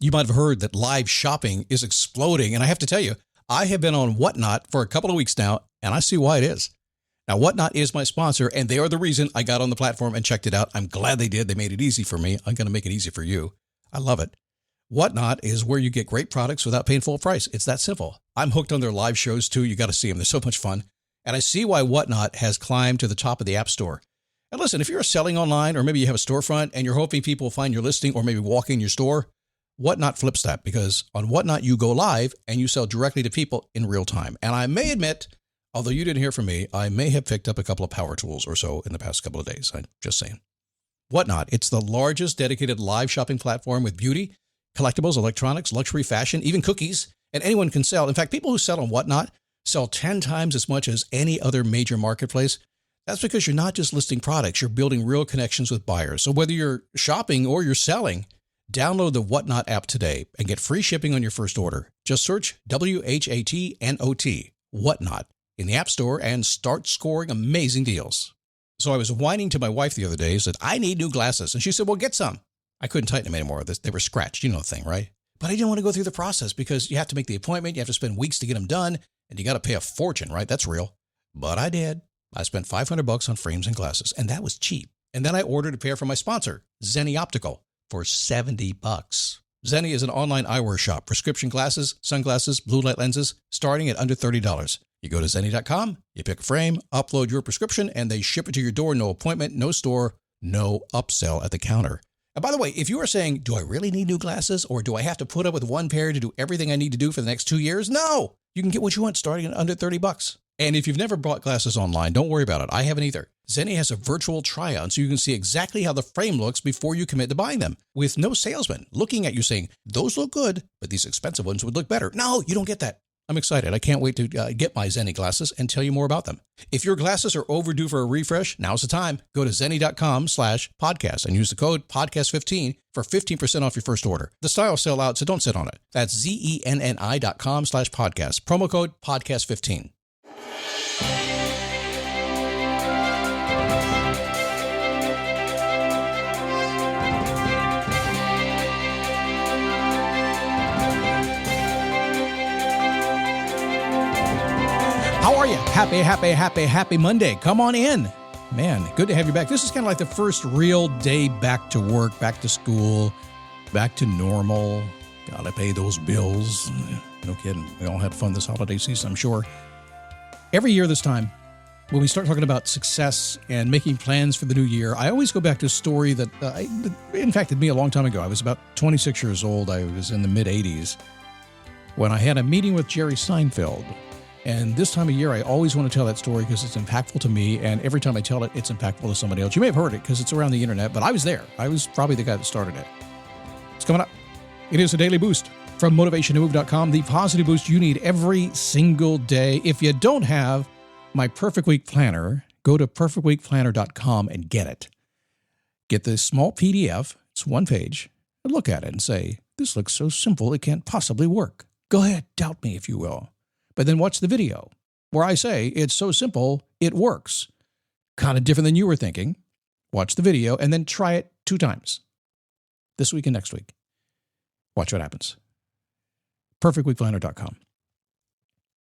You might have heard that live shopping is exploding. And I have to tell you, I have been on Whatnot for a couple of weeks now, and I see why it is. Now, Whatnot is my sponsor, and they are the reason I got on the platform and checked it out. I'm glad they did. They made it easy for me. I'm going to make it easy for you. I love it. Whatnot is where you get great products without paying full price. It's that simple. I'm hooked on their live shows, too. You got to see them. They're so much fun. And I see why Whatnot has climbed to the top of the App Store. And listen, if you're selling online, or maybe you have a storefront and you're hoping people will find your listing or maybe walk in your store, Whatnot flips that, because on Whatnot, you go live and you sell directly to people in real time. And I may admit, although you didn't hear from me, I may have picked up a couple of power tools or so in the past couple of days. I'm just saying. Whatnot, it's the largest dedicated live shopping platform with beauty, collectibles, electronics, luxury, fashion, even cookies, and anyone can sell. In fact, people who sell on Whatnot sell 10 times as much as any other major marketplace. That's because you're not just listing products, you're building real connections with buyers. So whether you're shopping or you're selling, download the Whatnot app today and get free shipping on your first order. Just search WHATNOT, Whatnot, in the App Store and start scoring amazing deals. So I was whining to my wife the other day, said, I need new glasses. And she said, well, get some. I couldn't tighten them anymore. They were scratched. You know the thing, right? But I didn't want to go through the process because you have to make the appointment. You have to spend weeks to get them done. And you got to pay a fortune, right? That's real. But I did. I spent $500 on frames and glasses, and that was cheap. And then I ordered a pair from my sponsor, Zenni Optical, for $70. Zenni is an online eyewear shop, prescription glasses, sunglasses, blue light lenses, starting at under $30. You go to Zenni.com, you pick a frame, upload your prescription, and they ship it to your door. No appointment, no store, no upsell at the counter. And by the way, if you are saying, do I really need new glasses, or do I have to put up with one pair to do everything I need to do for the next 2 years? No! You can get what you want starting at under $30. And if you've never bought glasses online, don't worry about it. I haven't either. Zenni has a virtual try-on so you can see exactly how the frame looks before you commit to buying them, with no salesman looking at you saying, those look good, but these expensive ones would look better. No, you don't get that. I'm excited. I can't wait to get my Zenni glasses and tell you more about them. If your glasses are overdue for a refresh, now's the time. Go to Zenni.com/podcast and use the code podcast15 for 15% off your first order. The styles sell out, so don't sit on it. That's Zenni.com/podcast. Promo code podcast15. How are you? Happy Monday. Come on in. Man, good to have you back. This is kind of like the first real day back to work, back to school, back to normal. Gotta pay those bills. No kidding. We all had fun this holiday season, I'm sure. Every year this time, when we start talking about success and making plans for the new year, I always go back to a story that impacted me a long time ago. I was about 26 years old. I was in the mid-'80s when I had a meeting with Jerry Seinfeld. And this time of year, I always want to tell that story because it's impactful to me. And every time I tell it, it's impactful to somebody else. You may have heard it because it's around the internet, but I was there. I was probably the guy that started it. It's coming up. It is a daily boost from motivationtomove.com, the positive boost you need every single day. If you don't have my Perfect Week Planner, go to perfectweekplanner.com and get it. Get this small PDF. It's one page. And look at it and say, this looks so simple, it can't possibly work. Go ahead, doubt me if you will. But then watch the video where I say it's so simple, it works. Kind of different than you were thinking. Watch the video and then try it 2 times. This week and next week. Watch what happens. Perfectweekplanner.com.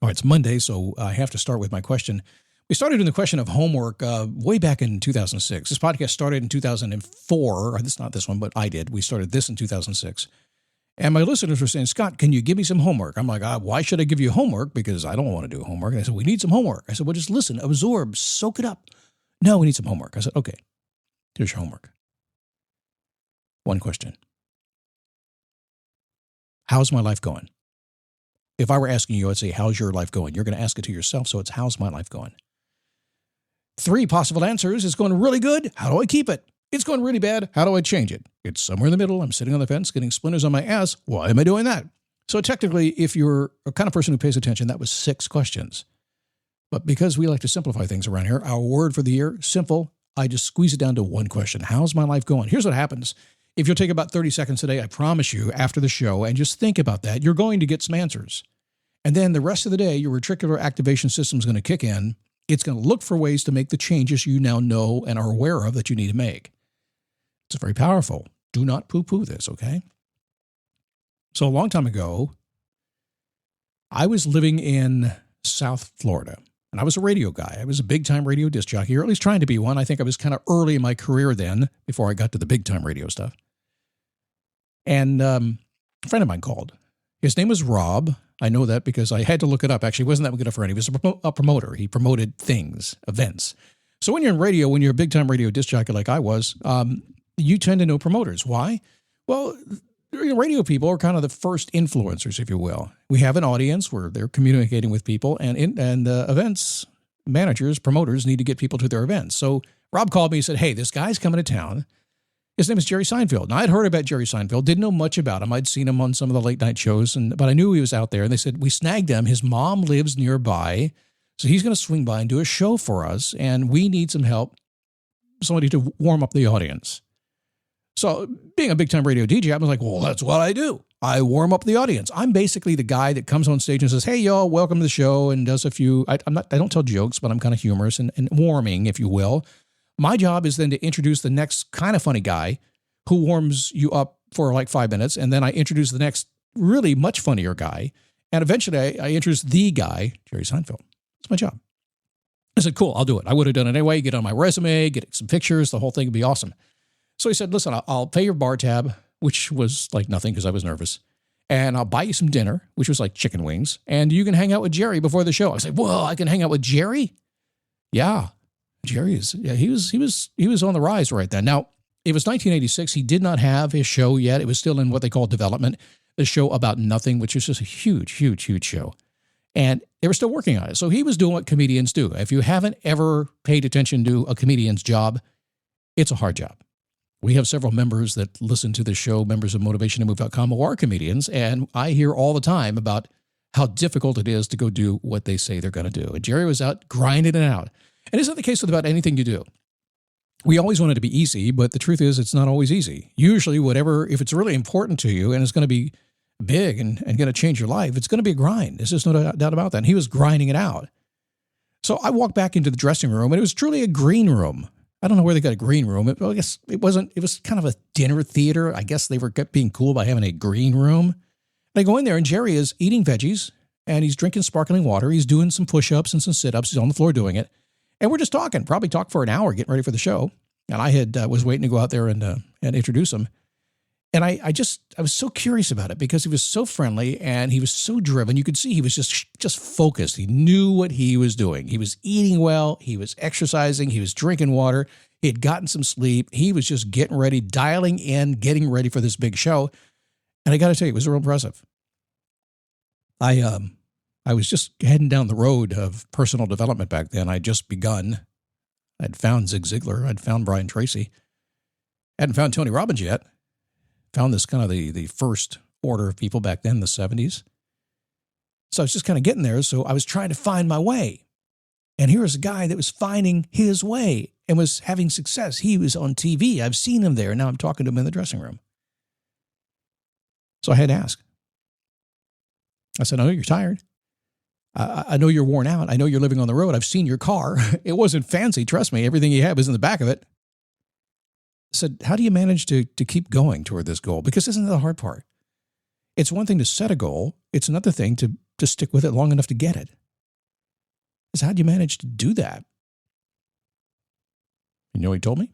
All right, it's Monday, so I have to start with my question. We started in the question of homework way back in 2006. This podcast started in 2004. It's not this one, but I did. We started this in 2006. And my listeners were saying, Scott, can you give me some homework? I'm like, why should I give you homework? Because I don't want to do homework. And they said, we need some homework. I said, well, just listen, absorb, soak it up. No, we need some homework. I said, okay, here's your homework. One question. How's my life going? If I were asking you, I'd say, how's your life going? You're going to ask it to yourself, so it's how's my life going? 3 possible answers. It's going really good. How do I keep it? It's going really bad. How do I change it? It's somewhere in the middle. I'm sitting on the fence, getting splinters on my ass. Why am I doing that? So technically, if you're a kind of person who pays attention, that was 6 questions. But because we like to simplify things around here, our word for the year, simple, I just squeeze it down to 1 question. How's my life going? Here's what happens. If you'll take about 30 seconds today, I promise you, after the show, and just think about that, you're going to get some answers. And then the rest of the day, your reticular activation system is going to kick in. It's going to look for ways to make the changes you now know and are aware of that you need to make. It's very powerful. Do not poo-poo this, okay? So a long time ago, I was living in South Florida, and I was a radio guy. I was a big-time radio disc jockey, or at least trying to be one. I think I was kind of early in my career then, before I got to the big-time radio stuff. And a friend of mine called. His name was Rob. I know that because I had to look it up. Actually, he wasn't that good a friend. He was a promoter. He promoted things, events. So when you're in radio, when you're a big-time radio disc jockey like I was, you tend to know promoters. Why? Well, radio people are kind of the first influencers, if you will. We have an audience where they're communicating with people, and events managers, promoters need to get people to their events. So Rob called me and said, hey, this guy's coming to town. His name is Jerry Seinfeld. Now, I'd heard about Jerry Seinfeld, didn't know much about him. I'd seen him on some of the late night shows, but I knew he was out there. And they said, we snagged him. His mom lives nearby, so he's going to swing by and do a show for us, and we need some help, somebody to warm up the audience. So being a big-time radio DJ, I was like, well, that's what I do. I warm up the audience. I'm basically the guy that comes on stage and says, hey, y'all, welcome to the show, and does a few, I don't tell jokes, but I'm kind of humorous and warming, if you will. My job is then to introduce the next kind of funny guy who warms you up for like 5 minutes, and then I introduce the next really much funnier guy, and eventually I introduce the guy, Jerry Seinfeld. That's my job. I said, cool, I'll do it. I would have done it anyway, get on my resume, get some pictures, the whole thing would be awesome. So he said, listen, I'll pay your bar tab, which was like nothing because I was nervous, and I'll buy you some dinner, which was like chicken wings, and you can hang out with Jerry before the show. I said, whoa, I can hang out with Jerry? Yeah. Jerry he was on the rise right then. Now, it was 1986. He did not have his show yet. It was still in what they call development, the show about nothing, which is just a huge, huge, huge show. And they were still working on it. So he was doing what comedians do. If you haven't ever paid attention to a comedian's job, it's a hard job. We have several members that listen to the show, members of motivationtomove.com, who are comedians, and I hear all the time about how difficult it is to go do what they say they're going to do. And Jerry was out grinding it out. And it's not the case with about anything you do. We always want it to be easy, but the truth is it's not always easy. Usually if it's really important to you and it's going to be big and going to change your life, it's going to be a grind. There's just no doubt about that. And he was grinding it out. So I walked back into the dressing room, and it was truly a green room. I don't know where they got a green room. I guess it was kind of a dinner theater. I guess they were being cool by having a green room. And I go in there, and Jerry is eating veggies, and he's drinking sparkling water. He's doing some push-ups and some sit-ups. He's on the floor doing it. And we're just talking, probably talked for an hour, getting ready for the show. And I was waiting to go out there and introduce him. And I was so curious about it because he was so friendly and he was so driven. You could see he was just focused. He knew what he was doing. He was eating well. He was exercising. He was drinking water. He had gotten some sleep. He was just getting ready, dialing in, getting ready for this big show. And I got to tell you, it was real impressive. I was just heading down the road of personal development back then. I'd just begun. I'd found Zig Ziglar. I'd found Brian Tracy. Hadn't found Tony Robbins yet. Found this kind of the first order of people back then in the 70s. So I was just kind of getting there. So I was trying to find my way. And here was a guy that was finding his way and was having success. He was on TV. I've seen him there. Now I'm talking to him in the dressing room. So I had to ask. I said, I know you're tired. I know you're worn out. I know you're living on the road. I've seen your car. It wasn't fancy. Trust me. Everything you had was in the back of it. I said, how do you manage to keep going toward this goal? Because isn't that the hard part? It's one thing to set a goal. It's another thing to stick with it long enough to get it. So how do you manage to do that? You know what he told me?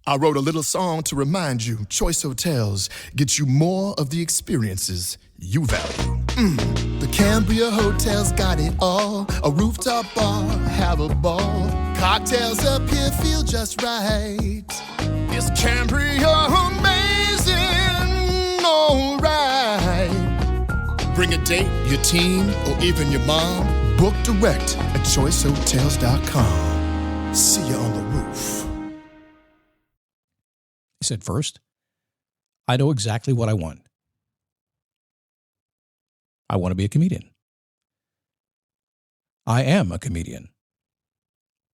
I wrote a little song to remind you, Choice Hotels get you more of the experiences you value. The Cambria Hotel's got it all. A rooftop bar, have a ball. Cocktails up here feel just right. Is Cambria amazing? All right. Bring a date, your teen, or even your mom. Book direct at choicehotels.com. See you on the roof. He said, first, I know exactly what I want. I want to be a comedian. I am a comedian.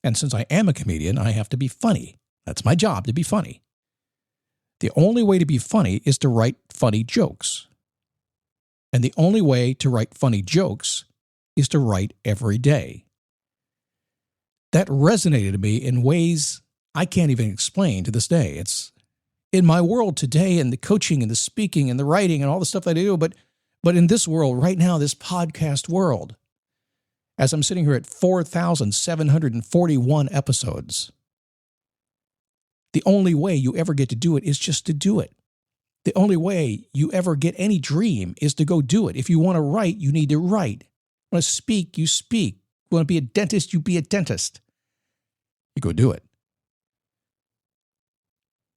And since I am a comedian, I have to be funny. That's my job, to be funny. The only way to be funny is to write funny jokes. And the only way to write funny jokes is to write every day. That resonated to me in ways I can't even explain to this day. in my world today and the coaching and the speaking and the writing and all the stuff that I do, but in this world right now, this podcast world, as I'm sitting here at 4,741 episodes, the only way you ever get to do it is just to do it. The only way you ever get any dream is to go do it. If you want to write, you need to write. You want to speak, you speak. You want to be a dentist, you be a dentist. You go do it.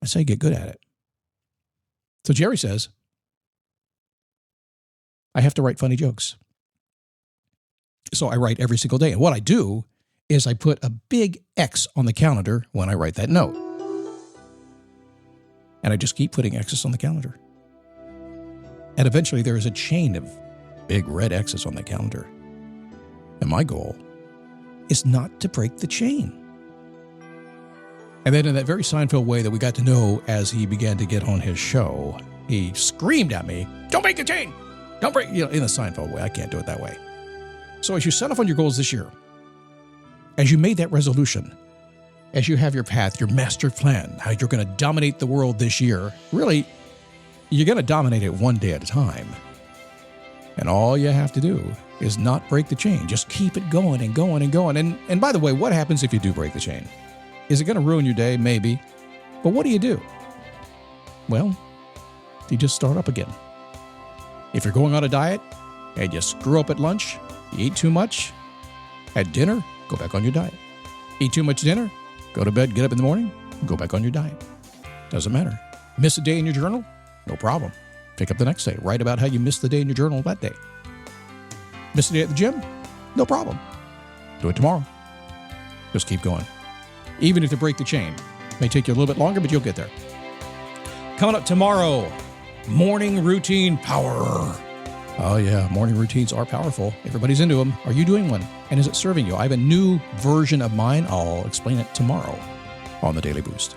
I say get good at it. So Jerry says, I have to write funny jokes. So I write every single day. And what I do is I put a big X on the calendar when I write that note. And I just keep putting X's on the calendar. And eventually there is a chain of big red X's on the calendar. And my goal is not to break the chain. And then in that very Seinfeld way that we got to know as he began to get on his show, he screamed at me, don't break the chain! Don't break, in the Seinfeld way. I can't do it that way. So as you set off on your goals this year, as you made that resolution, as you have your path, your master plan, how you're going to dominate the world this year, really, you're going to dominate it one day at a time. And all you have to do is not break the chain. Just keep it going and going and going. And by the way, what happens if you do break the chain? Is it going to ruin your day? Maybe. But what do? Well, you just start up again. If you're going on a diet and you screw up at lunch, you eat too much, at dinner, go back on your diet. Eat too much dinner, go to bed, get up in the morning, go back on your diet. Doesn't matter. Miss a day in your journal? No problem. Pick up the next day. Write about how you missed the day in your journal that day. Miss a day at the gym? No problem. Do it tomorrow. Just keep going. Even if you break the chain. It may take you a little bit longer, but you'll get there. Coming up tomorrow, morning routine power. Oh yeah, morning routines are powerful. Everybody's into them. Are you doing one? And is it serving you? I have a new version of mine. I'll explain it tomorrow on the Daily Boost.